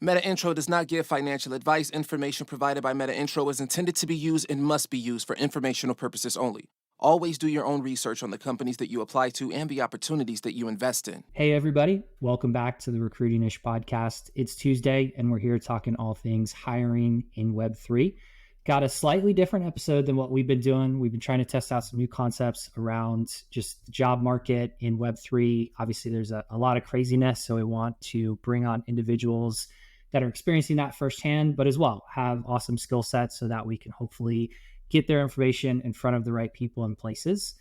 Meta Intro does not give financial advice. Information provided by Meta Intro is intended to be used and must be used for informational purposes only. Always do your own research on the companies that you apply to and the opportunities that you invest in. Hey, everybody. Welcome back to the Recruiting-ish podcast. It's Tuesday, and we're here talking all things hiring in Web3. Got a slightly different episode than what we've been doing. We've been trying to test out some new concepts around just the job market in Web3. Obviously, there's a lot of craziness, so we want to bring on individuals that are experiencing that firsthand, but as well have awesome skill sets so that we can hopefully get their information in front of the right people and places.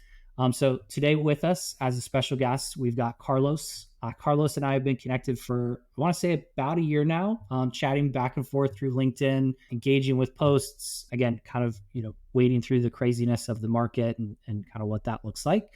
So today with us as a special guest, we've got Carlos. Carlos and I have been connected for, I want to say about a year now, chatting back and forth through LinkedIn, engaging with posts, again, kind of, wading through the craziness of the market and kind of what that looks like.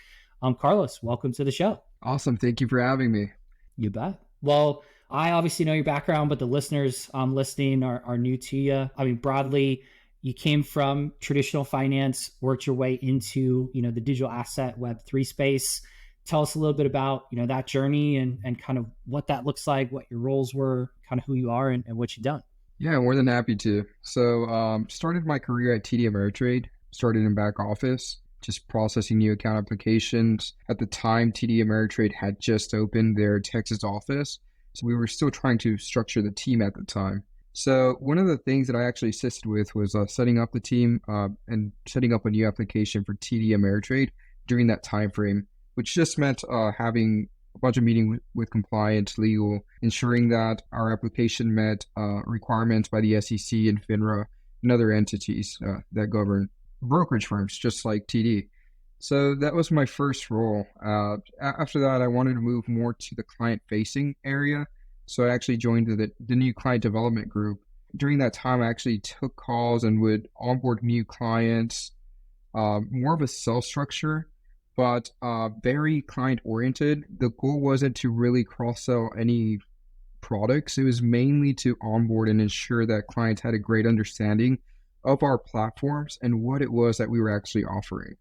Carlos, welcome to the show. Awesome. Thank you for having me. You bet. Well, I obviously know your background, but the listeners listening are new to you. I mean, broadly, you came from traditional finance, worked your way into, the digital asset Web3 space. Tell us a little bit about, that journey and kind of what that looks like, what your roles were, kind of who you are and what you've done. Yeah, more than happy to. So started my career at TD Ameritrade, started in back office, just processing new account applications. At the time, TD Ameritrade had just opened their Texas office. So we were still trying to structure the team at the time. So one of the things that I actually assisted with was setting up the team and setting up a new application for TD Ameritrade during that time frame, which just meant having a bunch of meetings with compliance, legal, ensuring that our application met requirements by the SEC and FINRA and other entities that govern brokerage firms, just like TD. So that was my first role. After that, I wanted to move more to the client-facing area. So I actually joined the new client development group. During that time, I actually took calls and would onboard new clients, more of a sales structure, but very client-oriented. The goal wasn't to really cross-sell any products. It was mainly to onboard and ensure that clients had a great understanding of our platforms and what it was that we were actually offering.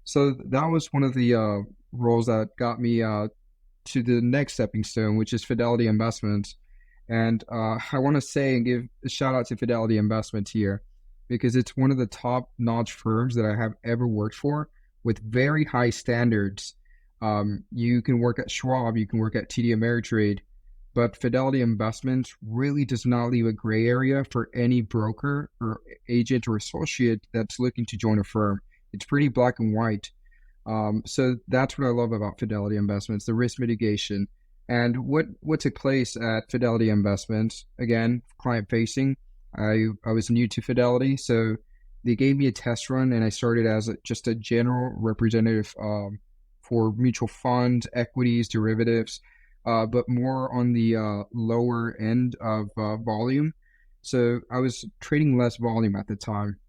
So that was one of the roles that got me to the next stepping stone, which is Fidelity Investments. And I want to say and give a shout out to Fidelity Investments here because it's one of the top-notch firms that I have ever worked for with very high standards. You can work at Schwab, you can work at TD Ameritrade, but Fidelity Investments really does not leave a gray area for any broker or agent or associate that's looking to join a firm. It's pretty black and white. So that's what I love about Fidelity Investments, the risk mitigation. And what took place at Fidelity Investments, again, client-facing, I was new to Fidelity, so they gave me a test run, and I started as just a general representative for mutual funds, equities, derivatives, but more on the lower end of volume. So I was trading less volume at the time.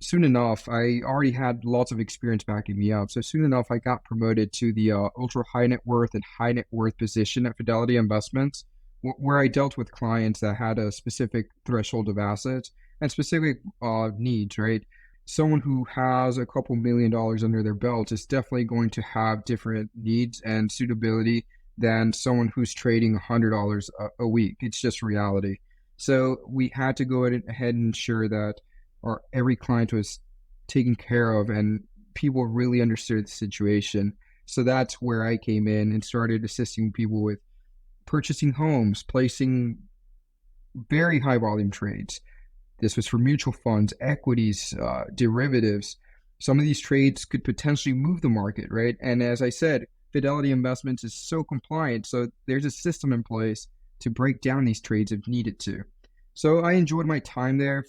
Soon enough, I already had lots of experience backing me up. So soon enough, I got promoted to the ultra high net worth and high net worth position at Fidelity Investments, where I dealt with clients that had a specific threshold of assets and specific needs, right? Someone who has a couple $1 million under their belt is definitely going to have different needs and suitability than someone who's trading $100 a week. It's just reality. So we had to go ahead and ensure that every client was taken care of and people really understood the situation. So that's where I came in and started assisting people with purchasing homes, placing very high volume trades. This was for mutual funds, equities, derivatives. Some of these trades could potentially move the market, right? And as I said, Fidelity Investments is so compliant. So there's a system in place to break down these trades if needed to. So I enjoyed my time there.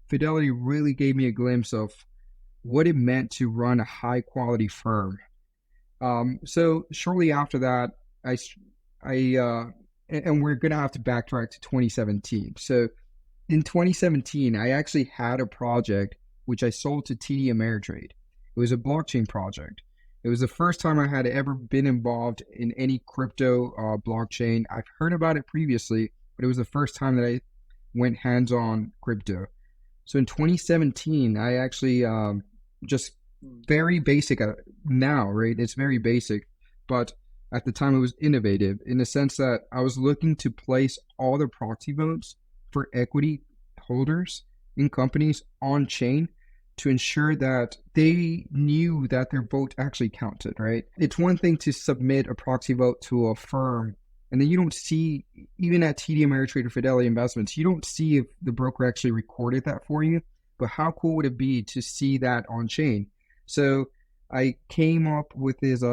Fidelity really gave me a glimpse of what it meant to run a high quality firm. So shortly after that, and we're going to have to backtrack to 2017. So in 2017, I actually had a project which I sold to TD Ameritrade. It was a blockchain project. It was the first time I had ever been involved in any crypto blockchain. I've heard about it previously, but it was the first time that I went hands-on crypto. So in 2017, I actually just very basic now, right? It's very basic, but At the time, it was innovative in the sense that I was looking to place all the proxy votes for equity holders in companies on chain to ensure that they knew that their vote actually counted, right? It's one thing to submit a proxy vote to a firm, and then you don't see, even at TD Ameritrade or Fidelity Investments, you don't see if the broker actually recorded that for you. But how cool would it be to see that on chain? So I came up with this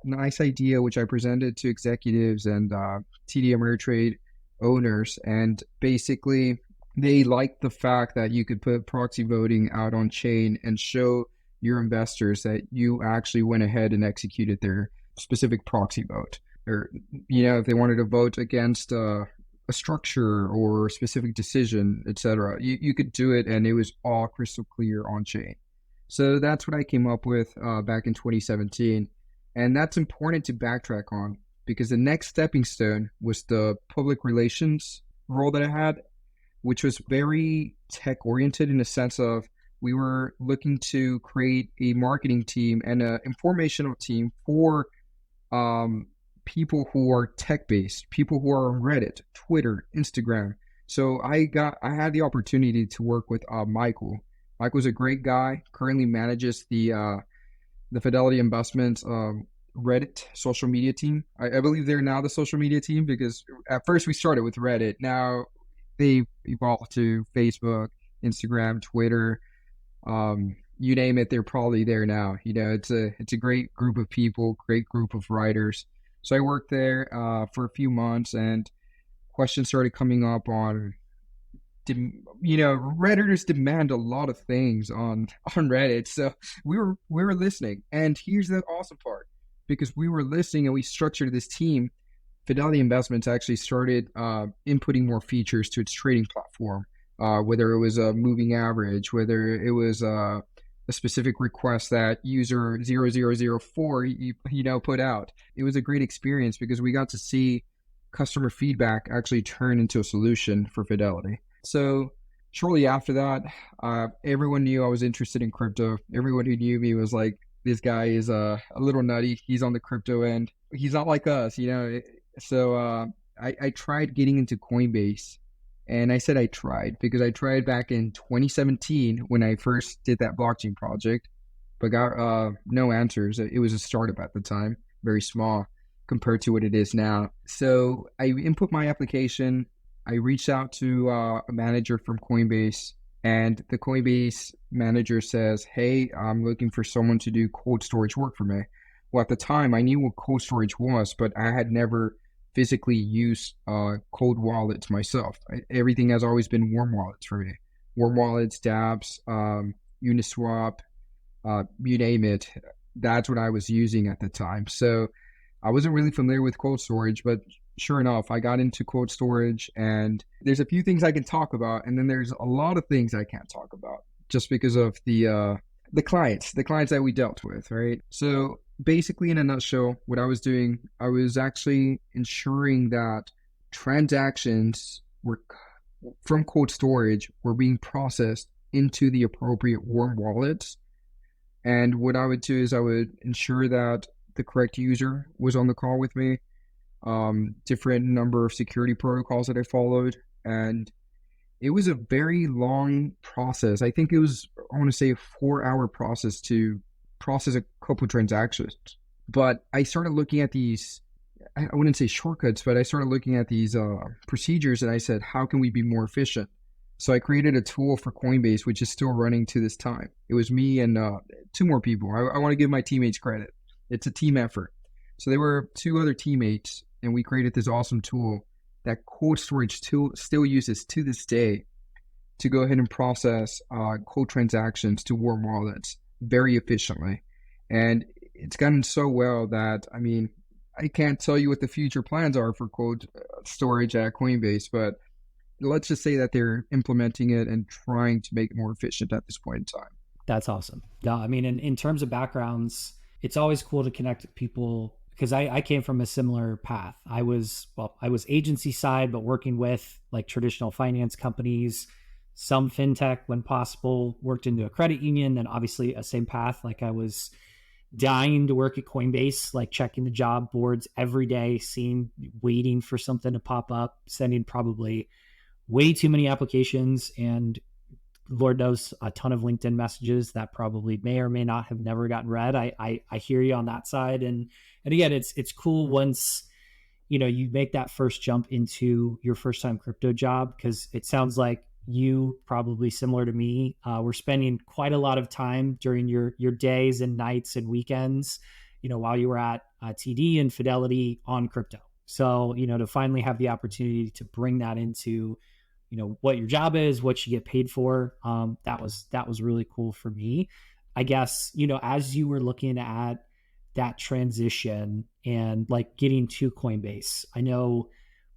nice idea, which I presented to executives and TD Ameritrade owners, and basically they liked the fact that you could put proxy voting out on chain and show your investors that you actually went ahead and executed their specific proxy vote. Or, if they wanted to vote against a structure or a specific decision, etc., you could do it, and it was all crystal clear on chain. So that's what I came up with back in 2017. And that's important to backtrack on, because the next stepping stone was the public relations role that I had, which was very tech oriented in the sense of we were looking to create a marketing team and an informational team for people who are tech based, people who are on Reddit, Twitter, Instagram. So I had the opportunity to work with Michael. Michael's a great guy, currently manages the Fidelity Investments Reddit social media team. I believe they're now the social media team, because at first we started with Reddit. Now they've evolved to Facebook, Instagram, Twitter, you name it, they're probably there now. It's a great group of people, great group of writers. So I worked there for a few months, and questions started coming up on, Redditors demand a lot of things on Reddit. So we were listening, and here's the awesome part, because we were listening and we structured this team. Fidelity Investments actually started inputting more features to its trading platform, whether it was a moving average, whether it was a specific request that user 0004 put out. It was a great experience because we got to see customer feedback actually turn into a solution for Fidelity. So shortly after that, everyone knew I was interested in crypto. Everyone who knew me was like, this guy is a little nutty. He's on the crypto end. He's not like us, So I tried getting into Coinbase, and I said I tried because I tried back in 2017 when I first did that blockchain project, but got no answers. It was a startup at the time, very small compared to what it is now. So I input my application. I reached out to a manager from Coinbase, and the Coinbase manager says, hey, I'm looking for someone to do cold storage work for me. Well, at the time, I knew what cold storage was, but I had never physically used cold wallets myself. Everything has always been warm wallets for me. Warm wallets, dApps, Uniswap, you name it. That's what I was using at the time. So I wasn't really familiar with cold storage, but sure enough, I got into cold storage, and there's a few things I can talk about, and then there's a lot of things I can't talk about just because of the clients that we dealt with, right? So basically, in a nutshell, what I was doing, I was actually ensuring that transactions were from cold storage were being processed into the appropriate warm wallets. And what I would do is I would ensure that the correct user was on the call with me, different number of security protocols that I followed. And it was a very long process. I think it was, I want to say, a 4-hour process to process a couple transactions. But I started looking at these, I wouldn't say shortcuts, but I started looking at these procedures, and I said, how can we be more efficient? So I created a tool for Coinbase, which is still running to this time. It was me and 2 more people. I want to give my teammates credit. It's a team effort. So there were 2 other teammates, and we created this awesome tool that cold storage tool still uses to this day to go ahead and process cold transactions to warm wallets very efficiently. And it's gotten so well that, I mean, I can't tell you what the future plans are for cold storage at Coinbase, but let's just say that they're implementing it and trying to make it more efficient at this point in time. That's awesome. No, I mean, in terms of backgrounds, it's always cool to connect with people, because I came from a similar path. I was agency side, but working with like traditional finance companies, some fintech when possible, worked into a credit union, and obviously a same path. Like I was dying to work at Coinbase, like checking the job boards every day, waiting for something to pop up, sending probably way too many applications and Lord knows a ton of LinkedIn messages that probably may or may not have never gotten read. I hear you on that side. And again, it's cool once, you make that first jump into your first time crypto job, because it sounds like you, probably similar to me, were spending quite a lot of time during your days and nights and weekends, while you were at TD and Fidelity on crypto. So, to finally have the opportunity to bring that into, what your job is, what you get paid for. That was really cool for me. I guess, as you were looking at that transition and like getting to Coinbase, I know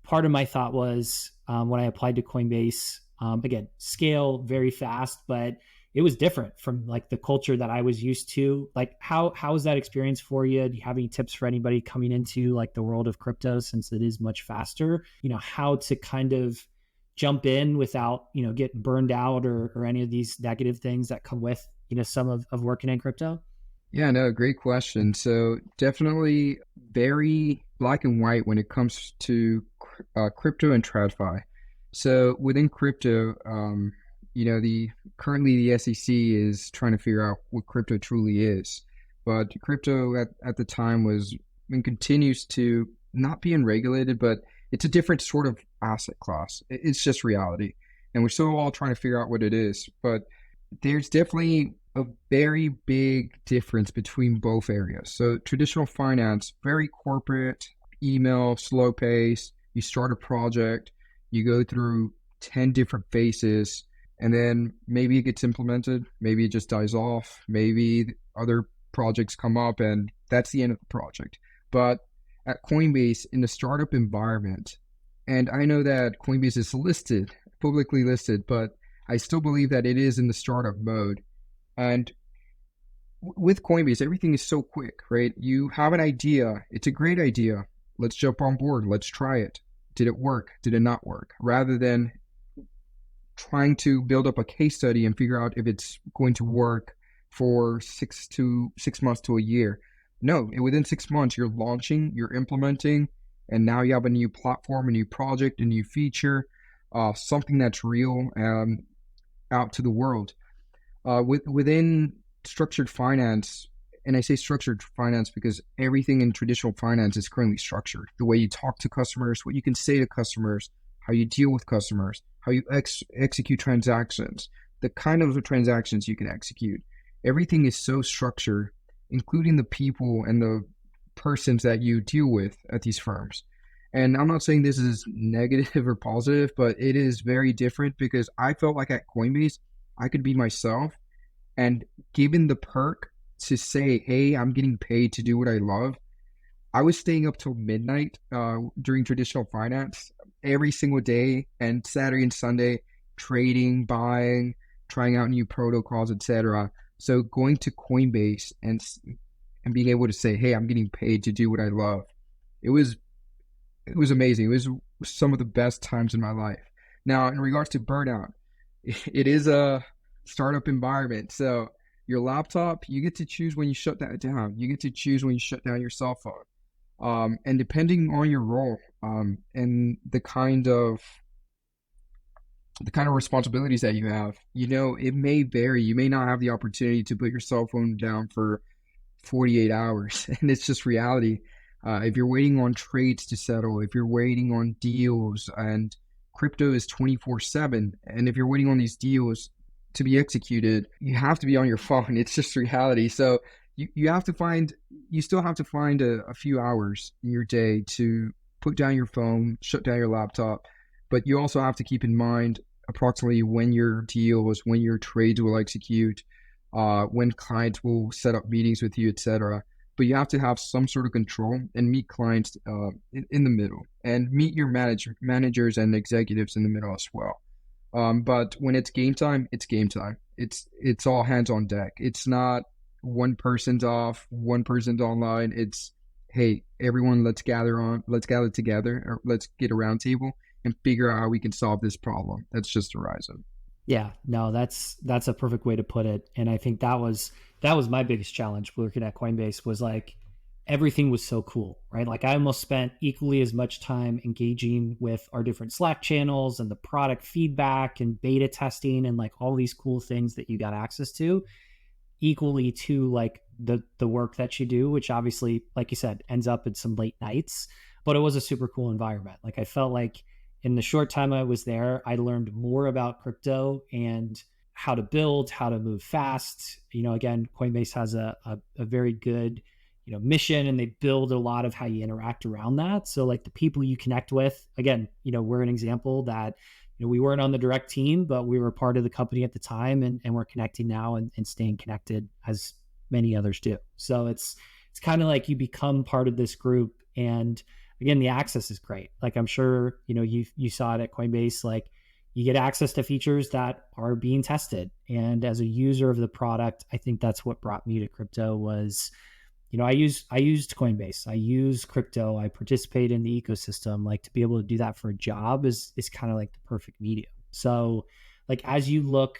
part of my thought was when I applied to Coinbase, again, scale very fast, but it was different from like the culture that I was used to. Like how was that experience for you? Do you have any tips for anybody coming into like the world of crypto, since it is much faster, how to kind of jump in without, getting burned out or any of these negative things that come with, some of working in crypto? Yeah, no, great question. So definitely very black and white when it comes to crypto and TradFi. So within crypto, currently the SEC is trying to figure out what crypto truly is. But crypto at the time was and continues to not being regulated, but it's a different sort of asset class. It's just reality. And we're still all trying to figure out what it is. But there's definitely a very big difference between both areas. So traditional finance, very corporate, email, slow pace. You start a project, you go through 10 different phases, and then maybe it gets implemented, maybe it just dies off, maybe other projects come up, and that's the end of the project. But at Coinbase, in the startup environment, and I know that Coinbase is listed, publicly listed, but I still believe that it is in the startup mode. And with Coinbase, everything is so quick, right? You have an idea, it's a great idea. Let's jump on board, let's try it. Did it work? Did it not work? Rather than trying to build up a case study and figure out if it's going to work for 6 months to a year. No, within 6 months, you're launching, you're implementing, and now you have a new platform, a new project, a new feature, something that's real out to the world. Within structured finance, and I say structured finance because everything in traditional finance is currently structured. The way you talk to customers, what you can say to customers, how you deal with customers, how you execute transactions, the kind of transactions you can execute. Everything is so structured, including the people and the persons that you deal with at these firms. And I'm not saying this is negative or positive, but it is very different because I felt like at Coinbase, I could be myself, and given the perk to say, hey, I'm getting paid to do what I love, I was staying up till midnight during traditional finance every single day, and Saturday and Sunday, trading, buying, trying out new protocols, etc. So going to Coinbase and being able to say, hey, I'm getting paid to do what I love, it was amazing. It was some of the best times in my life. Now, in regards to burnout, it is a startup environment. So your laptop, you get to choose when you shut that down. You get to choose when you shut down your cell phone. And depending on your role and the kind of responsibilities that you have, it may vary. You may not have the opportunity to put your cell phone down for 48 hours. And it's just reality. If you're waiting on trades to settle, if you're waiting on deals, and crypto is 24/7, and if you're waiting on these deals to be executed, you have to be on your phone. It's just reality. So you still have to find a few hours in your day to put down your phone, shut down your laptop, but you also have to keep in mind approximately when your deals, when your trades will execute, when clients will set up meetings with you, etc. But you have to have some sort of control and meet clients in the middle, and meet your managers and executives in the middle as well. But when it's game time, it's game time. It's all hands on deck. It's not one person's off, one person's online. It's, hey, everyone, let's gather together, or let's get a round table and figure out how we can solve this problem that's just arisen. Yeah, no, that's a perfect way to put it. And I think that was my biggest challenge working at Coinbase was like everything was so cool, right? Like I almost spent equally as much time engaging with our different Slack channels and the product feedback and beta testing and like all these cool things that you got access to equally to like the work that you do, which obviously, like you said, ends up in some late nights. But it was a super cool environment. Like I felt like in the short time I was there, I learned more about crypto and how to build, how to move fast. Again, Coinbase has a very good, mission, and they build a lot of how you interact around that. So like the people you connect with, again, we're an example that we weren't on the direct team, but we were part of the company at the time, and we're connecting now and staying connected as many others do. So it's kind of like you become part of this group. And again, the access is great. Like I'm sure, you saw it at Coinbase, like you get access to features that are being tested. And as a user of the product, I think that's what brought me to crypto was, I used Coinbase, I use crypto, I participate in the ecosystem. Like to be able to do that for a job is kind of like the perfect medium. So like as you look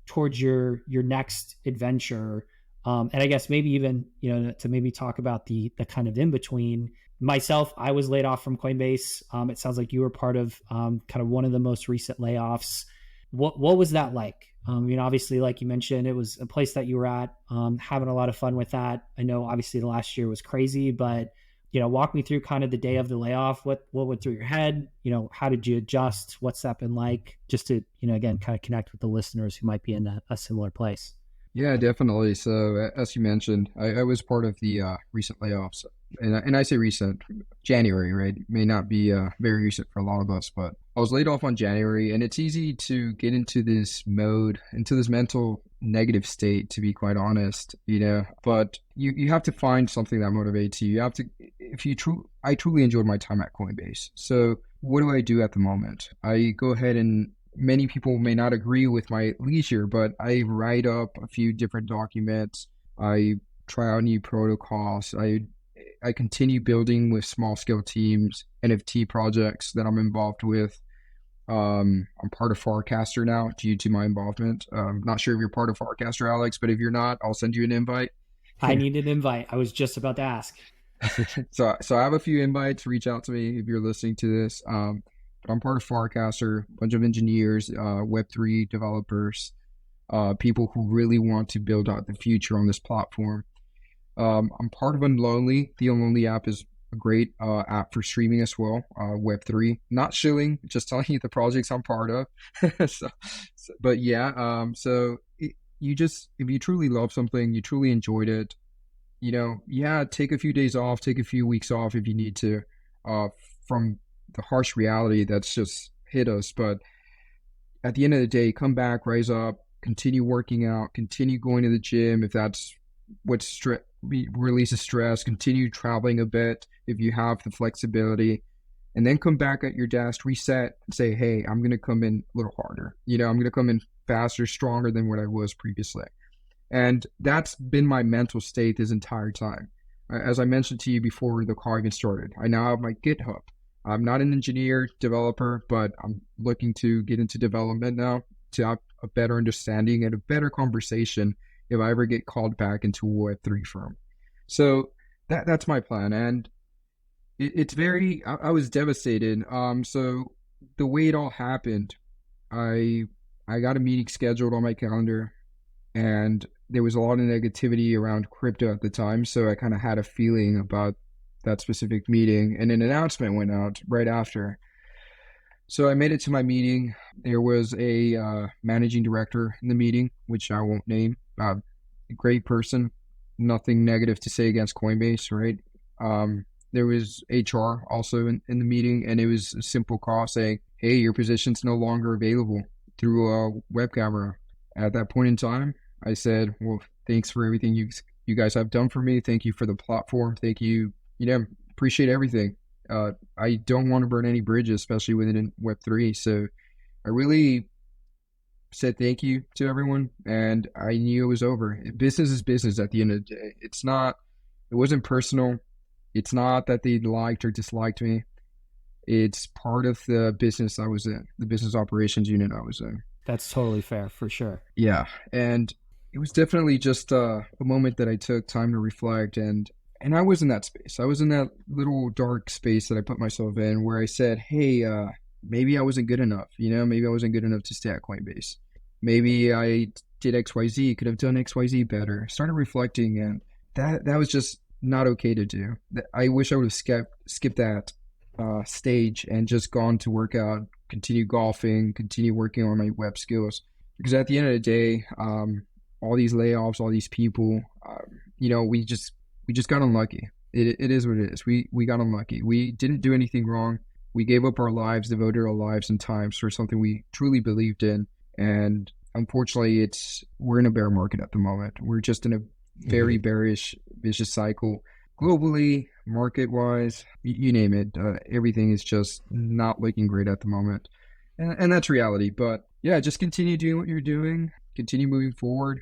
towards your next adventure, and I guess maybe even, to maybe talk about the kind of in between. Myself, I was laid off from Coinbase. It sounds like you were part of kind of one of the most recent layoffs. What was that like? Obviously, like you mentioned, it was a place that you were at, having a lot of fun with that. I know obviously the last year was crazy, but walk me through kind of the day of the layoff. What went through your head? How did you adjust? What's that been like? Just to again kind of connect with the listeners who might be in a similar place. Yeah, definitely. So as you mentioned, I was part of the recent layoffs, and I say recent, January, right? It may not be very recent for a lot of us, but I was laid off on January, and it's easy to get into this mode, into this mental negative state, to be quite honest, But you have to find something that motivates you. You have to, if you I truly enjoyed my time at Coinbase. So what do I do at the moment? I go ahead and many people may not agree with my leisure, but I write up a few different documents. I try out new protocols. I continue building with small scale teams, NFT projects that I'm involved with. I'm part of Farcaster now due to my involvement. Not sure if you're part of Farcaster, Alex, but if you're not, I'll send you an invite. I need an invite. I was just about to ask. So I have a few invites. Reach out to me if you're listening to this. But I'm part of Farcaster, a bunch of engineers, Web3 developers, people who really want to build out the future on this platform. I'm part of Unlonely. The Unlonely app is a great app for streaming as well, Web3. Not shilling, just telling you the projects I'm part of. But yeah, if you truly love something, you truly enjoyed it, take a few days off, take a few weeks off if you need to, from the harsh reality that's just hit us. But at the end of the day, come back, rise up, continue working out, continue going to the gym if that's what releases stress, continue traveling a bit if you have the flexibility, and then come back at your desk, reset, and say, hey, I'm going to come in a little harder. I'm going to come in faster, stronger than what I was previously. And that's been my mental state this entire time. As I mentioned to you before the call even started, I now have my GitHub. I'm not an engineer, developer, but I'm looking to get into development now to have a better understanding and a better conversation if I ever get called back into a Web3 firm. So that's my plan. And it's I was devastated. So the way it all happened, I got a meeting scheduled on my calendar, and there was a lot of negativity around crypto at the time. So I kind of had a feeling about that specific meeting, and an announcement went out right after. So I made it to my meeting. There was a managing director in the meeting, which I won't name. A great person, nothing negative to say against Coinbase, right? There was HR also in the meeting, and it was a simple call saying, hey, your position's no longer available through a web camera. At that point in time, I said, well, thanks for everything you guys have done for me. Thank you for the platform. Thank you. Appreciate everything. I don't want to burn any bridges, especially within Web3. So I really said thank you to everyone, and I knew it was over. Business is business at the end of the day. It wasn't personal. It's not that they liked or disliked me. It's part of the business I was in, the business operations unit I was in. That's totally fair for sure. Yeah, and it was definitely just a moment that I took time to reflect, and I was in that space. I was in that little dark space that I put myself in, where I said, "Hey, maybe I wasn't good enough. Maybe I wasn't good enough to stay at Coinbase. Maybe I did XYZ, could have done XYZ better." Started reflecting, and that was just not okay to do. I wish I would have skipped that stage and just gone to work out, continue golfing, continue working on my web skills. Because at the end of the day, all these layoffs, all these people, we just got unlucky. It is what it is. We got unlucky. We didn't do anything wrong. We gave up our lives, devoted our lives and times for something we truly believed in. And unfortunately, we're in a bear market at the moment. We're just in a very bearish, vicious cycle globally, market-wise, you name it. Everything is just not looking great at the moment. And that's reality. But yeah, just continue doing what you're doing. Continue moving forward.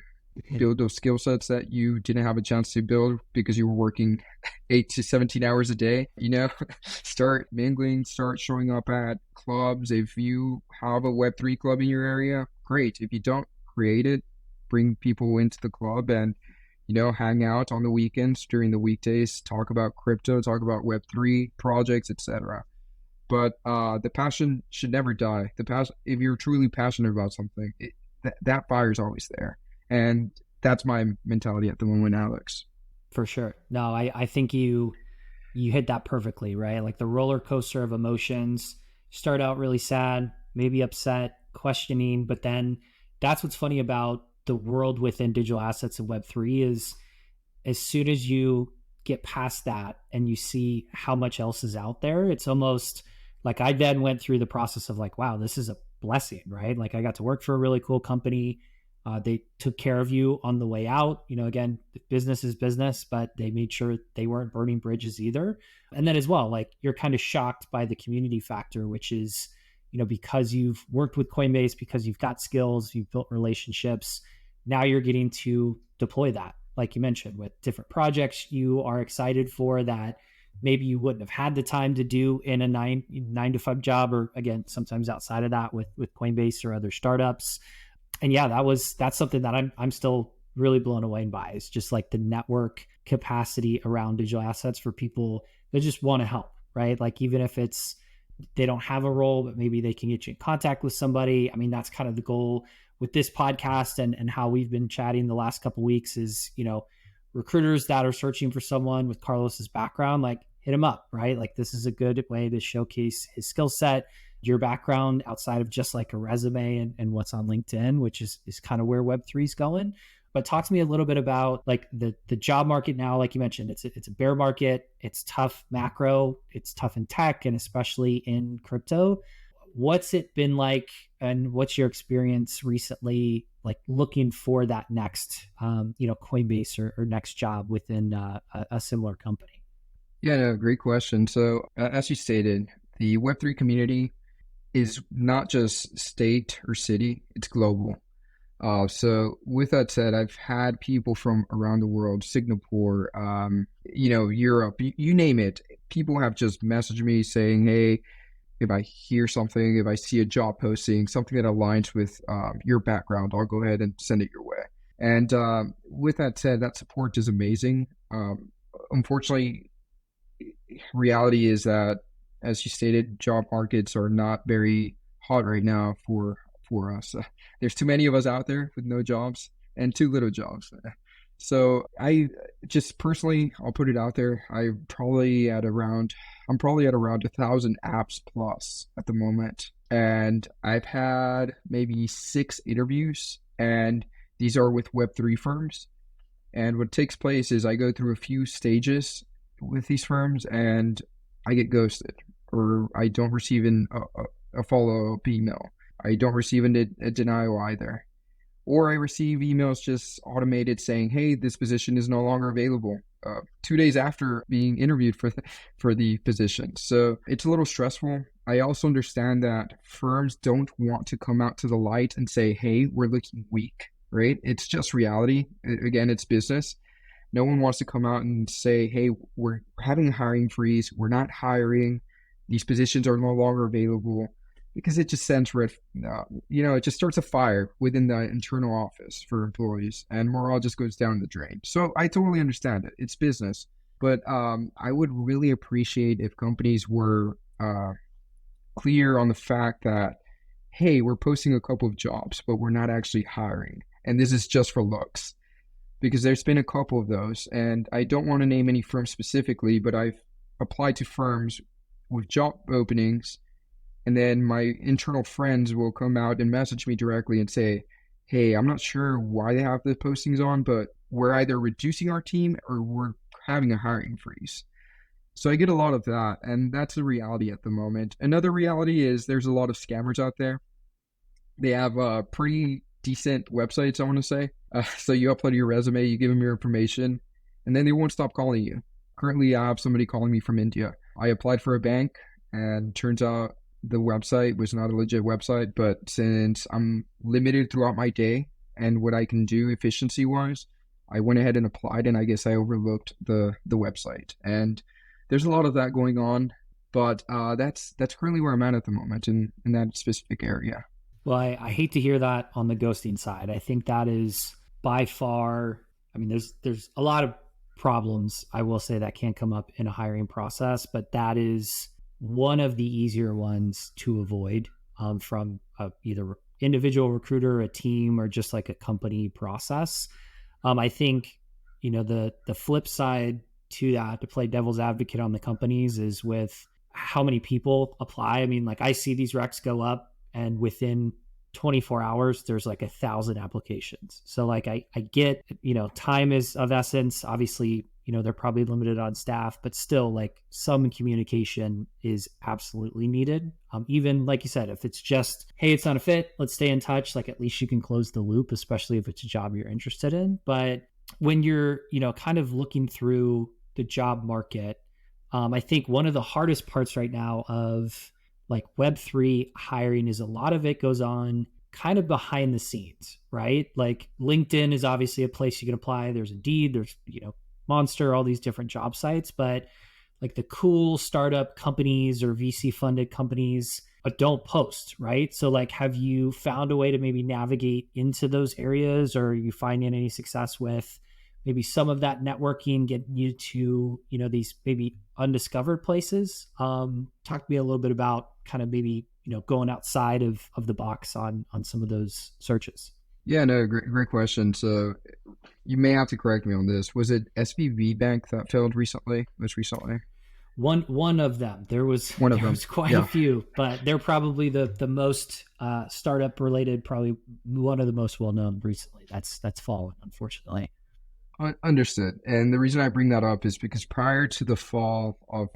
Build those skill sets that you didn't have a chance to build because you were working 8 to 17 hours a day. Start mingling, start showing up at clubs. If you have a Web3 club in your area, great. If you don't, create it, bring people into the club, and hang out on the weekends, during the weekdays, talk about crypto, talk about Web3 projects, etc. But the passion should never die. If you're truly passionate about something, that fire is always there. And that's my mentality at the moment, Alex. For sure. No, I think you hit that perfectly, right? Like the roller coaster of emotions. Start out really sad, maybe upset, questioning, but then that's what's funny about the world within digital assets and Web3 is as soon as you get past that and you see how much else is out there, it's almost like I then went through the process of like, wow, this is a blessing, right? Like I got to work for a really cool company. They took care of you on the way out. Again, business is business, but they made sure they weren't burning bridges either. And then as well, like you're kind of shocked by the community factor, which is, because you've worked with Coinbase, because you've got skills, you've built relationships, now you're getting to deploy that, like you mentioned, with different projects you are excited for that maybe you wouldn't have had the time to do in a nine to five job, or again, sometimes outside of that with Coinbase or other startups. And yeah, that's something that I'm still really blown away by. It's just like the network capacity around digital assets for people that just want to help, right? Like even if they don't have a role, but maybe they can get you in contact with somebody. I mean, that's kind of the goal with this podcast and how we've been chatting the last couple of weeks is, recruiters that are searching for someone with Carlos's background, like hit him up, right? Like this is a good way to showcase his skill set, your background outside of just like a resume and what's on LinkedIn, which is kind of where Web3 is going. But talk to me a little bit about like the job market now. Like you mentioned, it's a bear market. It's tough macro. It's tough in tech and especially in crypto. What's it been like, and what's your experience recently, like looking for that next, Coinbase or next job within a similar company? Yeah, no, great question. So as you stated, the Web3 community is not just state or city, it's global. So with that said, I've had people from around the world, Singapore, Europe, you name it. People have just messaged me saying, hey, if I hear something, if I see a job posting, something that aligns with your background, I'll go ahead and send it your way. And with that said, that support is amazing. Unfortunately, reality is that, as you stated, job markets are not very hot right now for us. There's too many of us out there with no jobs and too little jobs. So I just personally, I'll put it out there. I'm probably at around 1,000 apps plus at the moment. And I've had maybe 6 interviews, and these are with Web3 firms. And what takes place is I go through a few stages with these firms and I get ghosted, or I don't receive a follow-up email. I don't receive a denial either. Or I receive emails just automated saying, hey, this position is no longer available 2 days after being interviewed for the position. So it's a little stressful. I also understand that firms don't want to come out to the light and say, hey, we're looking weak, right? It's just reality. Again, it's business. No one wants to come out and say, hey, we're having a hiring freeze. We're not hiring. These positions are no longer available. because it just sends it just starts a fire within the internal office for employees, and morale just goes down the drain. So I totally understand it. It's business. But I would really appreciate if companies were clear on the fact that, hey, we're posting a couple of jobs, but we're not actually hiring. And this is just for looks. Because there's been a couple of those. And I don't want to name any firms specifically, but I've applied to firms with job openings. And then my internal friends will come out and message me directly and say, hey, I'm not sure why they have the postings on, but we're either reducing our team or we're having a hiring freeze. So I get a lot of that, and that's the reality at the moment. Another reality is there's a lot of scammers out there. They have pretty decent websites, I want to say. So you upload your resume, you give them your information, and then they won't stop calling you. Currently, I have somebody calling me from India. I applied for a bank, and turns out the website was not a legit website, but since I'm limited throughout my day and what I can do efficiency-wise, I went ahead and applied, and I guess I overlooked the website. And there's a lot of that going on, but that's currently where I'm at the moment in that specific area. Well, I hate to hear that on the ghosting side. I think that is by far, I mean, there's a lot of problems, I will say, that can come up in a hiring process, but that is one of the easier ones to avoid from either individual recruiter, a team, or just like a company process. I think, the flip side to that, to play devil's advocate on the companies, is with how many people apply. I mean, like, I see these recs go up, and within 24 hours, there's like 1,000 applications. So like, I get, time is of essence. Obviously, they're probably limited on staff, but still, like, some communication is absolutely needed. Even like you said, if it's just, hey, it's not a fit, let's stay in touch. Like, at least you can close the loop, especially if it's a job you're interested in. But when you're, kind of looking through the job market, I think one of the hardest parts right now of like Web3 hiring is a lot of it goes on kind of behind the scenes, right? Like, LinkedIn is obviously a place you can apply. There's Indeed, there's, Monster, all these different job sites, but like the cool startup companies or VC funded companies don't post, right? So like, have you found a way to maybe navigate into those areas, or are you finding any success with maybe some of that networking getting you to, these maybe undiscovered places? Talk to me a little bit about kind of maybe, going outside of the box on some of those searches. Yeah, no, great question. So you may have to correct me on this. Was it SVB Bank that failed most recently? One of them. There was quite a few, but they're probably the most startup related, probably one of the most well known recently. That's fallen, unfortunately. Understood. And the reason I bring that up is because prior to the fall of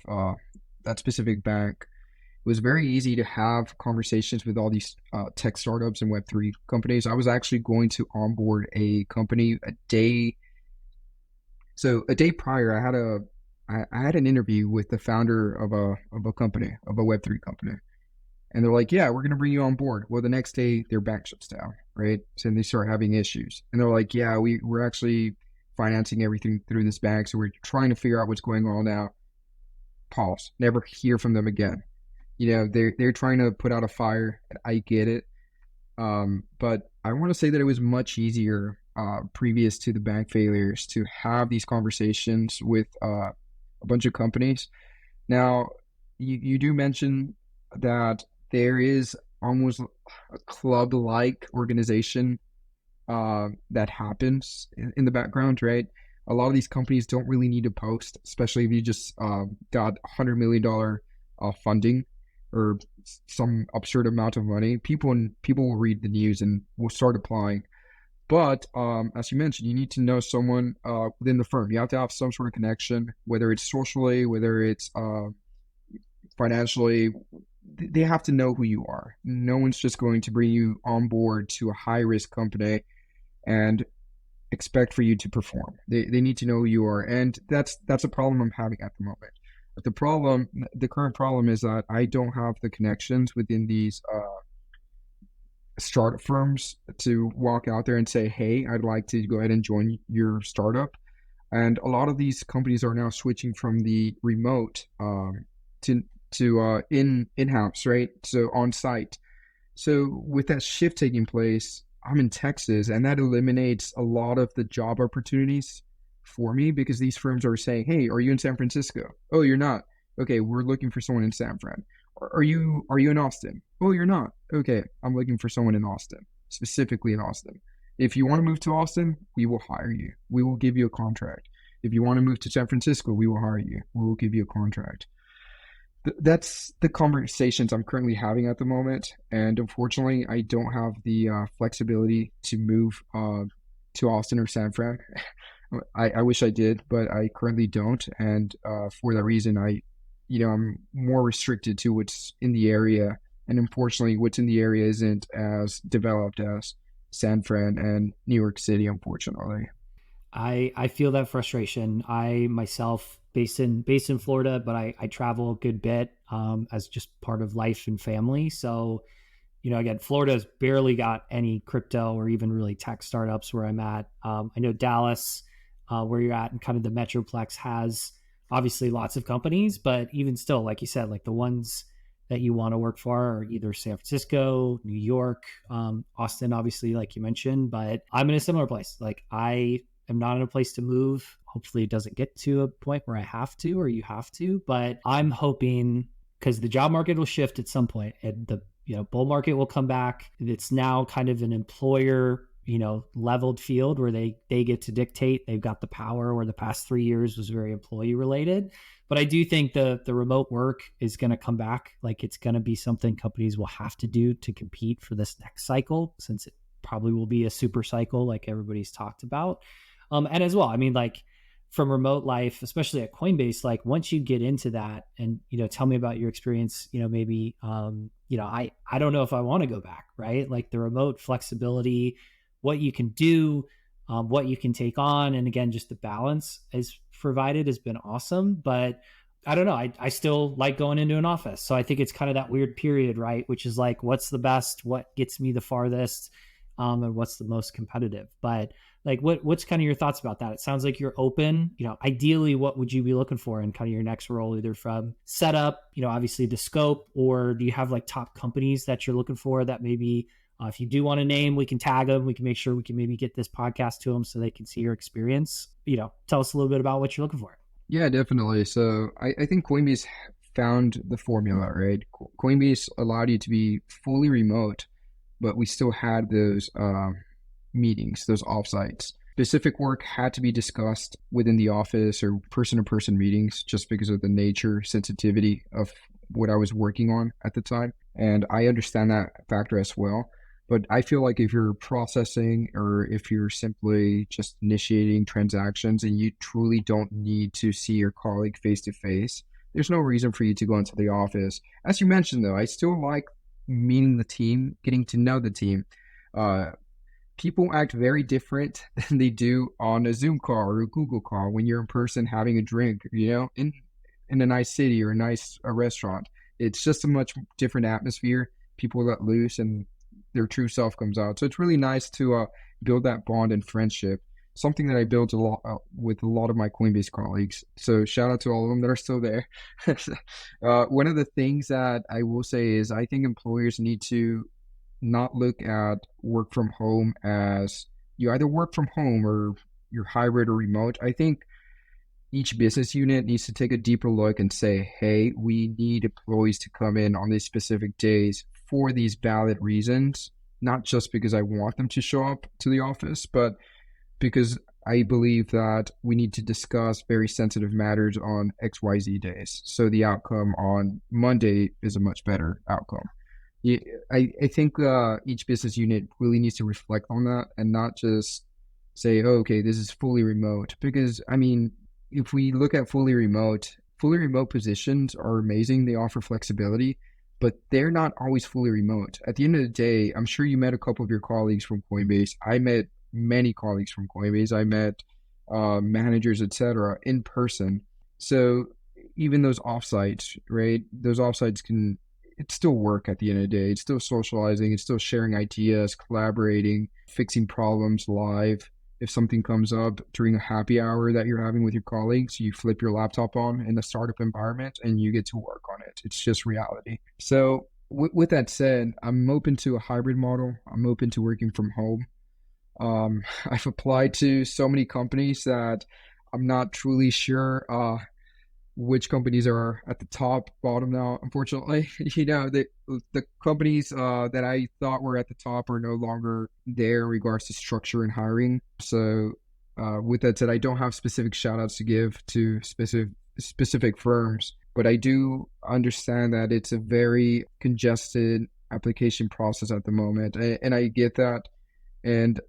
that specific bank, it was very easy to have conversations with all these tech startups and Web3 companies. I was actually going to onboard a company a day prior. I had an interview with the founder of a company, of a Web3 company. And they're like, yeah, we're going to bring you on board. Well, the next day their bank shuts down, right? So they start having issues. And they're like, yeah, we're actually financing everything through this bank. So we're trying to figure out what's going on now. Pause. Never hear from them again. They're trying to put out a fire. I get it. But I want to say that it was much easier previous to the bank failures to have these conversations with a bunch of companies. Now, you do mention that there is almost a club-like organization that happens in the background, right? A lot of these companies don't really need to post, especially if you just got $100 million funding or some absurd amount of money. People will read the news and will start applying. But as you mentioned, you need to know someone within the firm. You have to have some sort of connection, whether it's socially, whether it's financially. They have to know who you are. No one's just going to bring you on board to a high-risk company and expect for you to perform. They need to know who you are. And that's a problem I'm having at the moment. But the current problem is that I don't have the connections within these startup firms to walk out there and say, hey, I'd like to go ahead and join your startup. And a lot of these companies are now switching from the remote to to in-house, right? So on site. So with that shift taking place, I'm in Texas, and that eliminates a lot of the job opportunities for me because these firms are saying, "Hey, are you in San Francisco? Oh, you're not. Okay, we're looking for someone in San Fran. Are you in Austin? Oh, you're not. Okay, I'm looking for someone in Austin, specifically in Austin. If you want to move to Austin, we will hire you. We will give you a contract. If you want to move to San Francisco, we will hire you. We will give you a contract." That's the conversations I'm currently having at the moment. And unfortunately, I don't have the flexibility to move to Austin or San Fran. I wish I did, but I currently don't. And for that reason, I'm more restricted to what's in the area. And unfortunately, what's in the area isn't as developed as San Fran and New York City, unfortunately. I feel that frustration. I myself based in Florida, but I travel a good bit as just part of life and family. So, again, Florida's barely got any crypto or even really tech startups where I'm at. I know Dallas, where you're at, and kind of the Metroplex has obviously lots of companies, but even still, like you said, like the ones that you want to work for are either San Francisco, New York, Austin, obviously, like you mentioned. But I'm in a similar place. Like I am not in a place to move. Hopefully, it doesn't get to a point where I have to or you have to. But I'm hoping because the job market will shift at some point, and the bull market will come back. It's now kind of an employer leveled field where they get to dictate. They've got the power, where the past 3 years was very employee related. But I do think the remote work is going to come back. Like it's going to be something companies will have to do to compete for this next cycle, since it probably will be a super cycle like everybody's talked about. And as well, I mean, like from remote life, especially at Coinbase, like once you get into that and, tell me about your experience, maybe, I don't know if I want to go back, right? Like the remote flexibility, what you can do, what you can take on. And again, just the balance is provided has been awesome. But I don't know. I still like going into an office. So I think it's kind of that weird period, right? Which is like, what's the best, what gets me the farthest, and what's the most competitive. But like, what's kind of your thoughts about that? It sounds like you're open, ideally, what would you be looking for in kind of your next role, either from setup, obviously the scope, or do you have like top companies that you're looking for that maybe if you do want to name, we can tag them. We can make sure we can maybe get this podcast to them so they can see your experience. Tell us a little bit about what you're looking for. Yeah, definitely. So I think Coinbase found the formula, right? Coinbase allowed you to be fully remote, but we still had those meetings, those offsites. Specific work had to be discussed within the office or person-to-person meetings just because of the nature, sensitivity of what I was working on at the time. And I understand that factor as well. But I feel like if you're processing or if you're simply just initiating transactions and you truly don't need to see your colleague face to face, there's no reason for you to go into the office. As you mentioned, though, I still like meeting the team, getting to know the team. People act very different than they do on a Zoom call or a Google call when you're in person having a drink, in a nice city or a restaurant. It's just a much different atmosphere. People let loose and their true self comes out. So it's really nice to build that bond and friendship, something that I built a lot with a lot of my Coinbase colleagues. So shout out to all of them that are still there. One of the things that I will say is I think employers need to not look at work from home as you either work from home or you're hybrid or remote. I think each business unit needs to take a deeper look and say, hey, we need employees to come in on these specific days for these valid reasons, not just because I want them to show up to the office, but because I believe that we need to discuss very sensitive matters on XYZ days. So the outcome on Monday is a much better outcome. Yeah, I think each business unit really needs to reflect on that and not just say, oh, okay, this is fully remote. Because, I mean, if we look at fully remote positions are amazing. They offer flexibility, but they're not always fully remote. At the end of the day, I'm sure you met a couple of your colleagues from Coinbase. I met many colleagues from Coinbase. I met managers, etc., in person. So even those offsites, right? Those offsites it's still work at the end of the day. It's still socializing. It's still sharing ideas, collaborating, fixing problems live. If something comes up during a happy hour that you're having with your colleagues, you flip your laptop on in a startup environment and you get to work on it. It's just reality. So with that said, I'm open to a hybrid model. I'm open to working from home. I've applied to so many companies that I'm not truly sure which companies are at the top, bottom now. Unfortunately, the companies that I thought were at the top are no longer there in regards to structure and hiring. So with that said, I don't have specific shout outs to give to specific firms, but I do understand that it's a very congested application process at the moment, and I get that. And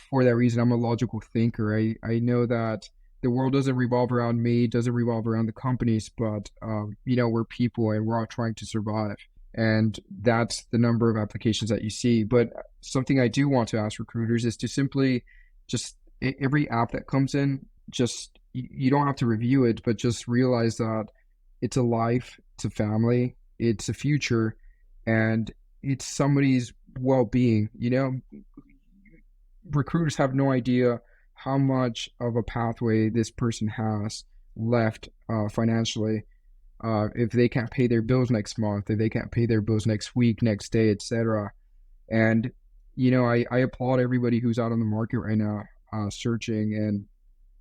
for that reason, I'm a logical thinker. I know that the world doesn't revolve around me, it doesn't revolve around the companies, but we're people and we're all trying to survive. And that's the number of applications that you see. But something I do want to ask recruiters is to simply just every app that comes in, just you don't have to review it, but just realize that it's a life, it's a family, it's a future, and it's somebody's well-being. Recruiters have no idea how much of a pathway this person has left financially. If they can't pay their bills next month, if they can't pay their bills next week, next day, etc. And I applaud everybody who's out on the market right now searching, and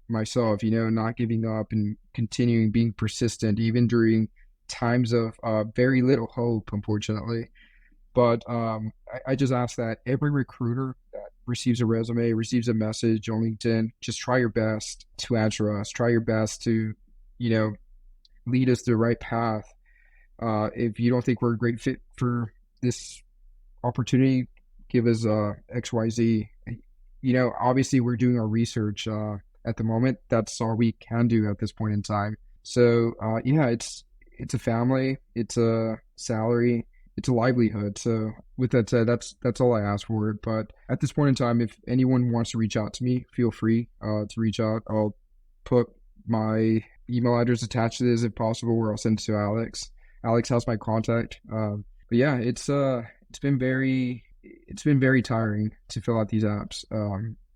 myself, not giving up and continuing being persistent even during times of very little hope, unfortunately. But I just ask that every recruiter that receives a resume, receives a message on LinkedIn, just try your best to answer us. Try your best to, lead us to the right path. If you don't think we're a great fit for this opportunity, give us XYZ. Obviously we're doing our research at the moment. That's all we can do at this point in time. So it's a family, it's a salary, it's a livelihood. So with that said, that's all I ask for. But at this point in time, if anyone wants to reach out to me, feel free to reach out. I'll put my email address attached to this if possible, or I'll send it to Alex. Alex has my contact. But yeah, it's been very tiring to fill out these apps.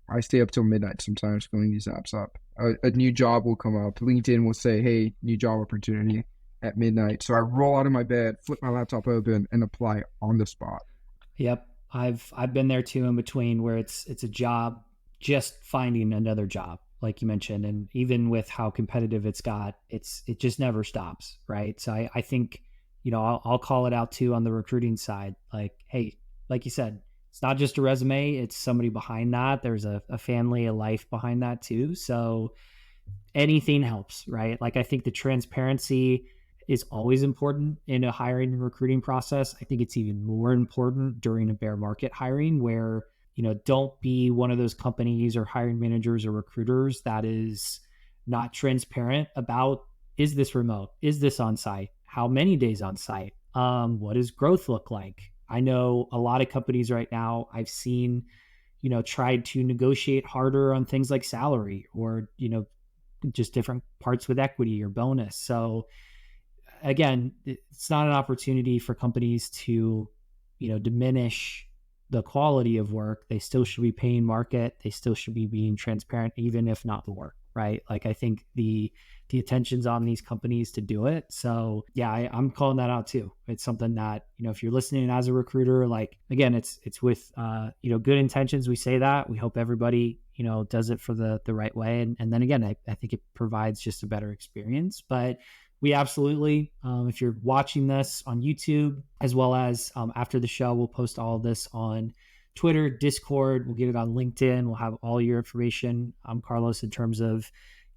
I stay up till midnight sometimes filling these apps up. A new job will come up. LinkedIn will say, "Hey, new job opportunity," at midnight. So I roll out of my bed, flip my laptop open, and apply on the spot. Yep. I've been there too, in between, where it's a job, just finding another job, like you mentioned. And even with how competitive it's got, it just never stops. Right. So I think, I'll call it out too on the recruiting side. Like, hey, like you said, it's not just a resume, it's somebody behind that. There's a family, a life behind that too. So anything helps, right? Like, I think the transparency is always important in a hiring and recruiting process. I think it's even more important during a bear market hiring, where, don't be one of those companies or hiring managers or recruiters that is not transparent about, is this remote? Is this on site? How many days on site? What does growth look like? I know a lot of companies right now I've seen, tried to negotiate harder on things like salary, or, just different parts with equity or bonus. So again, it's not an opportunity for companies to, diminish the quality of work. They still should be paying market. They still should be being transparent, even if not the work, right? Like, I think the attention's on these companies to do it. So yeah, I'm calling that out too. It's something that, if you're listening as a recruiter, like, again, it's with, good intentions. We say that. We hope everybody, does it for the right way. And then again, I think it provides just a better experience. But we absolutely, if you're watching this on YouTube, as well as after the show, we'll post all of this on Twitter, Discord. We'll get it on LinkedIn. We'll have all your information, Carlos, in terms of,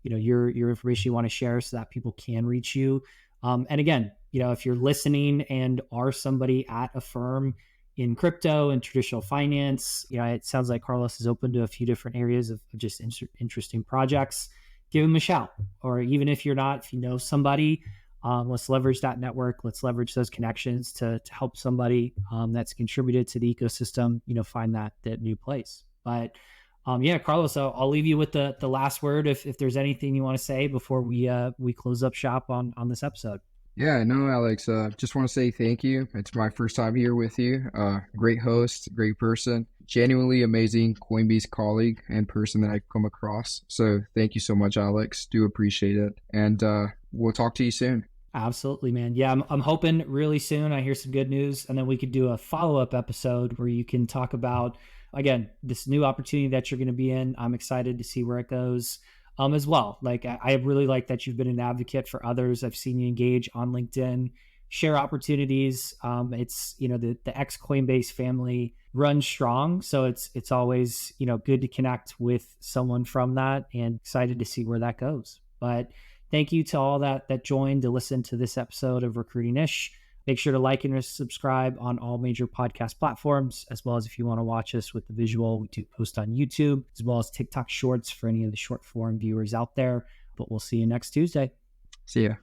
your information you want to share, so that people can reach you. And again, if you're listening and are somebody at a firm in crypto and traditional finance, it sounds like Carlos is open to a few different areas of just interesting projects. Give him a shout. Or even if you're not, if you know somebody, let's leverage that network. Let's leverage those connections to help somebody that's contributed to the ecosystem, find that new place. But Carlos, I'll leave you with the last word if there's anything you want to say before we close up shop on this episode. Yeah, no, Alex, just want to say thank you. It's my first time here with you. Great host, great person. genuinely amazing Coinbase colleague and person that I've come across. So thank you so much, Alex. Do appreciate it. And we'll talk to you soon. Absolutely, man. Yeah, I'm hoping really soon I hear some good news, and then we could do a follow-up episode where you can talk about, again, this new opportunity that you're going to be in. I'm excited to see where it goes as well. Like, I really like that you've been an advocate for others. I've seen you engage on LinkedIn, share opportunities. It's, the ex Coinbase family runs strong. So it's always, good to connect with someone from that, and excited to see where that goes. But thank you to all that joined to listen to this episode of Recruiting Ish. Make sure to like and subscribe on all major podcast platforms, as well as if you want to watch us with the visual, we do post on YouTube, as well as TikTok Shorts for any of the short form viewers out there. But we'll see you next Tuesday. See ya.